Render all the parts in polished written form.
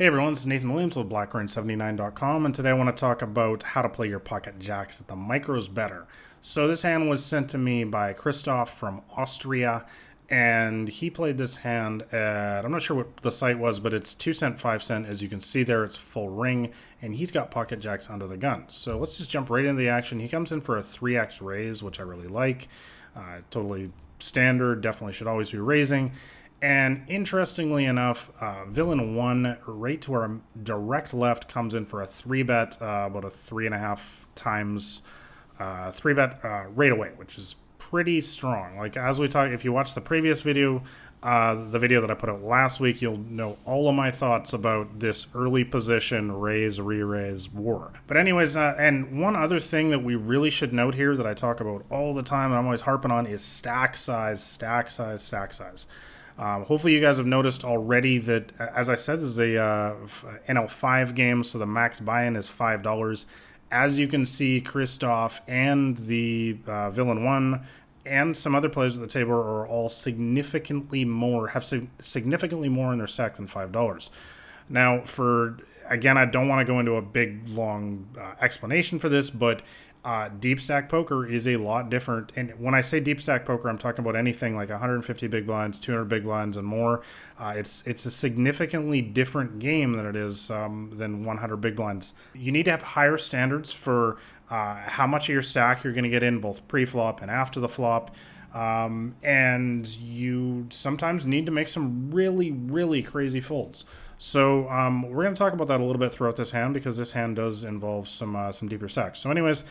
Hey everyone, this is Nathan Williams with blackcoin79.com, and today I want to talk about how to play your pocket jacks at the micros better. So this hand was sent to me by Christoph from Austria, and he played this hand at, I'm not sure what the site was, but it's 2 cent, 5 cent. As you can see there, it's full ring, and he's got pocket jacks under the gun. So let's just jump right into the action. He comes in for a 3x raise, which I really like. Totally standard, definitely should always be raising. And interestingly enough, villain 1 right to our direct left comes in for a 3-bet, about a 3.5 times 3-bet right away, which is pretty strong. Like, as we talk, if you watch the previous video, the video that I put out last week, you'll know all of my thoughts about this early position raise, re-raise war. But anyways, and one other thing that we really should note here that I talk about all the time and I'm always harping on is stack size, stack size, stack size. Hopefully you guys have noticed already that, as I said, this is a NL5 game, so the max buy-in is $5. As you can see, Christoph and the Villain 1 and some other players at the table are all significantly more in their stack than $5. Now, again, I don't want to go into a big, long explanation for this, but deep stack poker is a lot different. And when I say deep stack poker, I'm talking about anything like 150 big blinds, 200 big blinds, and more. It's a significantly different game than it is than 100 big blinds. You need to have higher standards for how much of your stack you're going to get in both pre-flop and after the flop. And you sometimes need to make some really, really crazy folds. So we're going to talk about that a little bit throughout this hand because this hand does involve some deeper stacks. So anyways,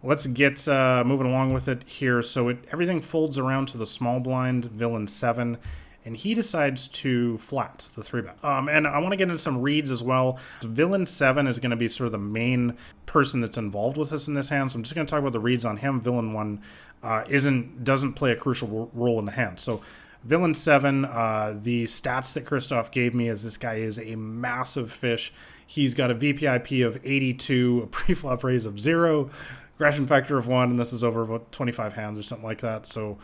let's get moving along with it here. So everything folds around to the small blind, villain 7, and he decides to flat the 3-bet. And I want to get into some reads as well. Villain 7 is going to be sort of the main person that's involved with us in this hand, so I'm just going to talk about the reads on him. Villain 1 doesn't play a crucial role in the hand. So Villain 7, the stats that Christoph gave me is this guy is a massive fish. He's got a VPIP of 82, a pre-flop raise of 0, aggression factor of 1, and this is over about 25 hands or something like that. So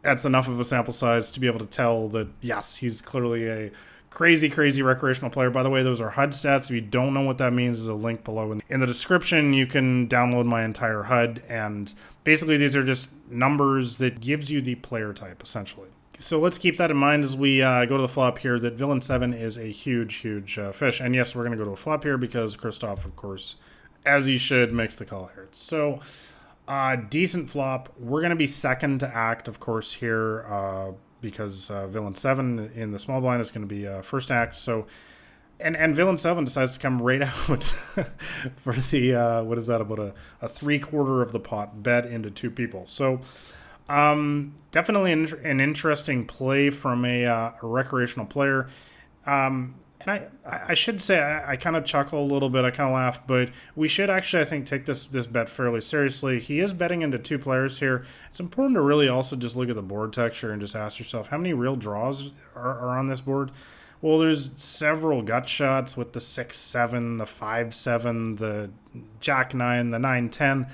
that's enough of a sample size to be able to tell that, yes, he's clearly a crazy, crazy recreational player. By the way, those are HUD stats. If you don't know what that means, there's a link below. In the description, you can download my entire HUD, and basically these are just numbers that gives you the player type, essentially. So let's keep that in mind as we go to the flop here, that Villain 7 is a huge, huge fish. And yes, we're going to go to a flop here because Christoph, of course, as he should, makes the call here. So decent flop. We're going to be second to act, of course, here because Villain 7 in the small blind is going to be first act. So, and Villain 7 decides to come right out for the, what is that, about a 3/4 of the pot bet into 2 people. So definitely an interesting play from a recreational player. And I should say I kind of chuckle a little bit, I kind of laugh, but we should actually, I think, take this bet fairly seriously. He is betting into 2 players here. It's important to really also just look at the board texture and just ask yourself, how many real draws are on this board? Well, there's several gut shots with the 6-7, the 5-7, the Jack-9, the 9-10,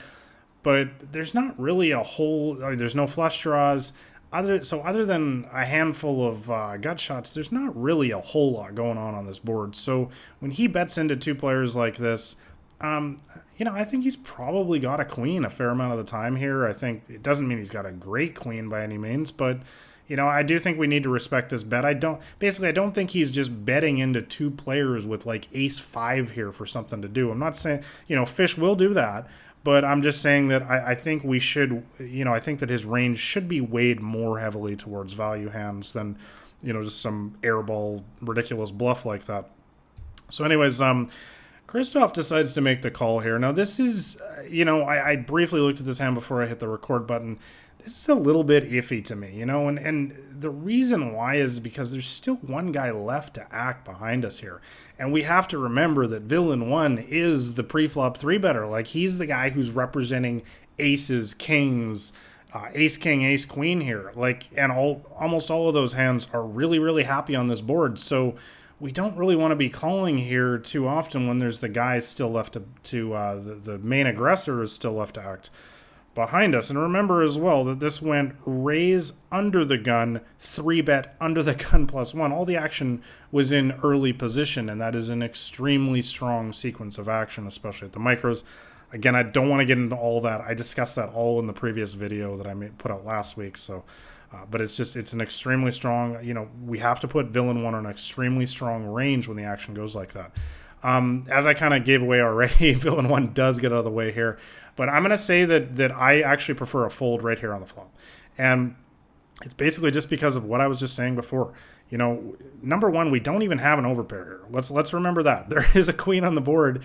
but there's not really a whole, there's no flush draws. Other than a handful of gut shots, there's not really a whole lot going on this board. So when he bets into 2 players like this, I think he's probably got a queen a fair amount of the time here. I think it doesn't mean he's got a great queen by any means, but I do think we need to respect this bet. I don't think he's just betting into 2 players with like ace-5 here for something to do. I'm not saying, Fish will do that. But I'm just saying that I think we should, I think that his range should be weighed more heavily towards value hands than, just some airball ridiculous bluff like that. So anyways, Christoph decides to make the call here. Now this is, I briefly looked at this hand before I hit the record button. This is a little bit iffy to me, and the reason why is because there's still one guy left to act behind us here. And we have to remember that Villain 1 is the pre-flop 3-better. Like, he's the guy who's representing aces, kings, ace, king, ace, queen here. Like, and almost all of those hands are really, really happy on this board. So we don't really want to be calling here too often when there's the guy still left the main aggressor is still left to act behind us. And remember as well that this went raise under the gun, 3-bet under the gun +1. All the action was in early position, and that is an extremely strong sequence of action, especially at the micros. Again, I don't want to get into all that. I discussed that all in the previous video that I put out last week. So, but it's an extremely strong, we have to put villain 1 on an extremely strong range when the action goes like that. As I kind of gave away already, villain 1 does get out of the way here. But I'm going to say that I actually prefer a fold right here on the flop. And it's basically just because of what I was just saying before. Number one, we don't even have an overpair here. Let's remember that. There is a queen on the board.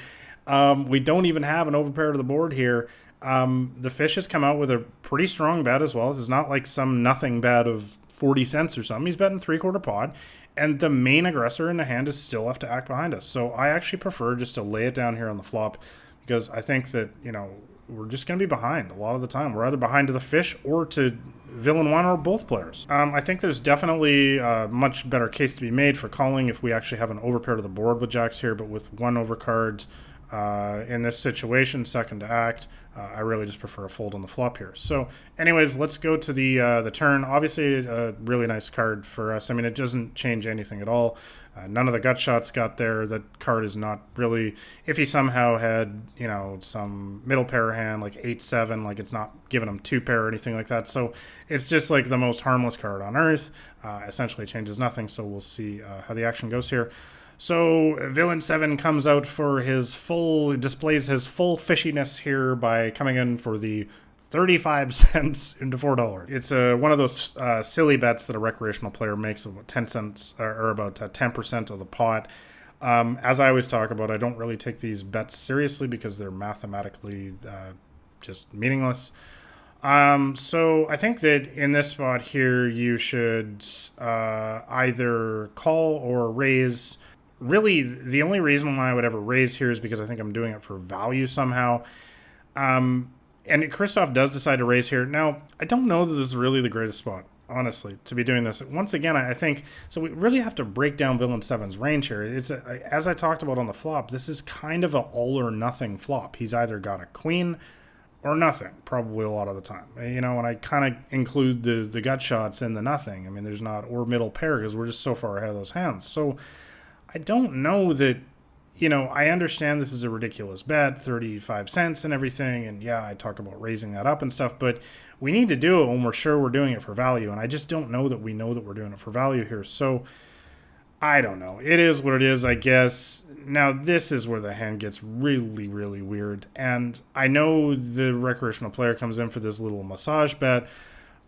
We don't even have an overpair to the board here. The fish has come out with a pretty strong bet as well. This is not like some nothing bet of 40 cents or something. He's betting 3/4 pot. And the main aggressor in the hand is still left to act behind us. So I actually prefer just to lay it down here on the flop because I think that, we're just going to be behind a lot of the time. We're either behind to the fish or to villain 1 or both players. I think there's definitely a much better case to be made for calling if we actually have an overpair to the board with jacks here, but with 1 overcard in this situation, second to act, I really just prefer a fold on the flop here. So anyways, let's go to the turn. Obviously a really nice card for us. I mean, it doesn't change anything at all. None of the gut shots got there. That card is not really, if he somehow had, some middle pair hand, like 8-7, like it's not giving him 2-pair or anything like that. So it's just like the most harmless card on earth. Essentially changes nothing. So we'll see how the action goes here. So villain 7 comes out for displays his full fishiness here by coming in for the 35 cents into $4. It's one of those silly bets that a recreational player makes of about 10 cents or about 10% of the pot. As I always talk about, I don't really take these bets seriously because they're mathematically just meaningless. So I think that in this spot here, you should either call or raise. Really, the only reason why I would ever raise here is because I think I'm doing it for value somehow. And Christoph does decide to raise here. Now, I don't know that this is really the greatest spot, honestly, to be doing this. Once again, I think, so we really have to break down villain 7's range here. As I talked about on the flop, this is kind of an all or nothing flop. He's either got a queen or nothing, probably a lot of the time. And I kind of include the gut shots in the nothing. I mean, there's not or middle pair because we're just so far ahead of those hands. So I don't know that, I understand this is a ridiculous bet, 35 cents and everything. And yeah, I talk about raising that up and stuff, but we need to do it when we're sure we're doing it for value. And I just don't know that we know that we're doing it for value here. So I don't know. It is what it is, I guess. Now, this is where the hand gets really, really weird. And I know the recreational player comes in for this little massage bet,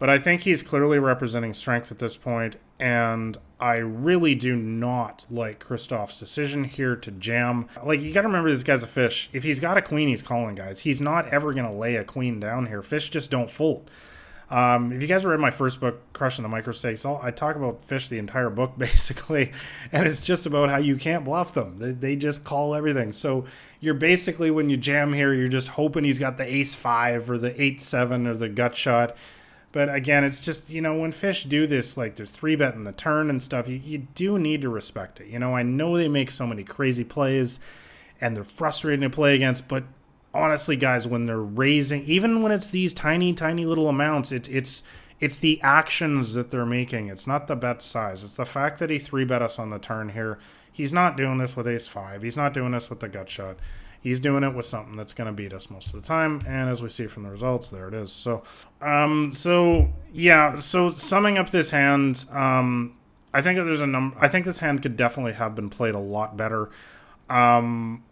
but I think he's clearly representing strength at this point, and I really do not like Christoph's decision here to jam. Like, you got to remember this guy's a fish. If he's got a queen, he's calling, guys. He's not ever going to lay a queen down here. Fish just don't fold. If you guys read my first book, Crushing the Micro Stakes, I talk about fish the entire book, basically, and it's just about how you can't bluff them. They just call everything. So you're basically, when you jam here, you're just hoping he's got the ace-5 or the 8-7 or the gut shot. But again, it's just, when fish do this, like there's 3-bet in the turn and stuff, you do need to respect it. I know they make so many crazy plays and they're frustrating to play against, but honestly, guys, when they're raising, even when it's these tiny, tiny little amounts, it's the actions that they're making. It's not the bet size. It's the fact that he 3-bet us on the turn here. He's not doing this with ace-5. He's not doing this with the gut shot. He's doing it with something that's going to beat us most of the time, and as we see from the results, there it is. So, So summing up this hand, I think that there's I think this hand could definitely have been played a lot better. I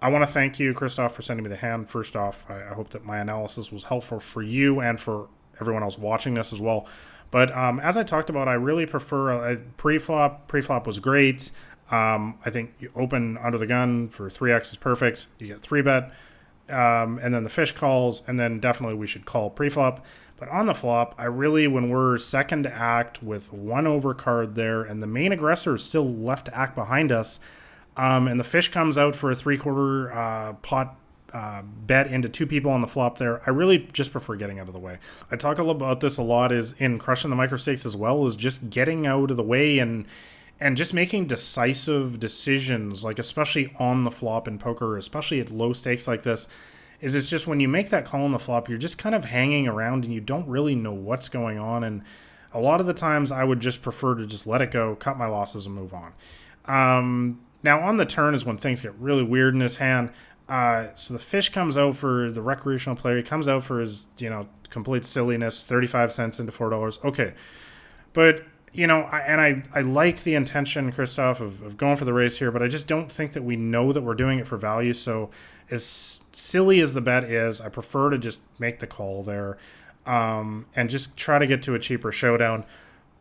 want to thank you, Christoph, for sending me the hand. First off, I hope that my analysis was helpful for you and for everyone else watching this as well. But as I talked about, I really prefer a pre-flop. Pre-flop was great. I think you open under the gun for 3x is perfect. You get 3-bet, and then the fish calls, and then definitely we should call pre-flop. But on the flop, I really, when we're second to act with 1 overcard there, and the main aggressor is still left to act behind us, and the fish comes out for a 3/4 pot bet into 2 people on the flop there, I really just prefer getting out of the way. I talk about this a lot is in Crushing the Micro Stakes as well, is just getting out of the way and just making decisive decisions, like especially on the flop in poker, especially at low stakes like this. is it's just when you make that call on the flop, you're just kind of hanging around and you don't really know what's going on. And a lot of the times I would just prefer to just let it go, cut my losses, and move on. Now on the turn is when things get really weird in this hand. So the fish comes out for the recreational player. He comes out for his, complete silliness, 35 cents into $4. Okay. But, I like the intention, Christoph, of going for the race here, but I just don't think that we know that we're doing it for value. So as silly as the bet is, I prefer to just make the call there, and just try to get to a cheaper showdown.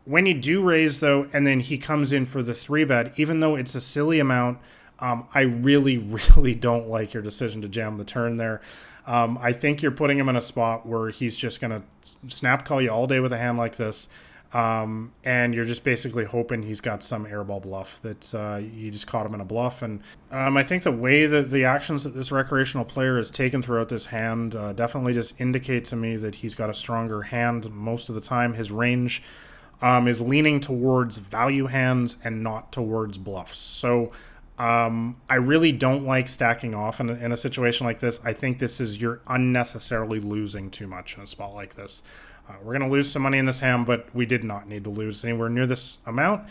When you do raise, though, and then he comes in for the 3-bet, even though it's a silly amount, I really, really don't like your decision to jam the turn there. I think you're putting him in a spot where he's just going to snap call you all day with a hand like this, and you're just basically hoping he's got some airball bluff that you just caught him in a bluff. And I think the way that the actions that this recreational player has taken throughout this hand definitely just indicate to me that he's got a stronger hand most of the time. His range is leaning towards value hands and not towards bluffs. So I really don't like stacking off in a situation like this. I think you're unnecessarily losing too much in a spot like this. We're going to lose some money in this hand, but we did not need to lose anywhere near this amount.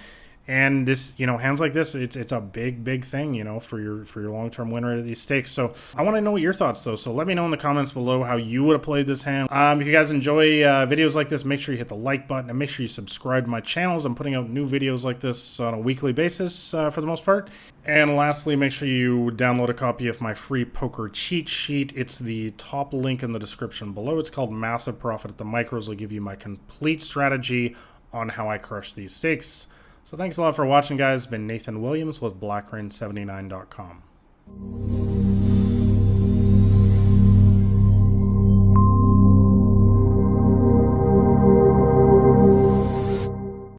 And this, hands like this, it's a big, big thing, for your long-term win rate of these stakes. So I want to know what your thoughts, though. So let me know in the comments below how you would have played this hand. If you guys enjoy videos like this, make sure you hit the like button and make sure you subscribe to my channels. I'm putting out new videos like this on a weekly basis for the most part. And lastly, make sure you download a copy of my free poker cheat sheet. It's the top link in the description below. It's called Massive Profit at the Micros. It'll give you my complete strategy on how I crush these stakes. So thanks a lot for watching, guys. It's been Nathan Williams with BlackRain79.com.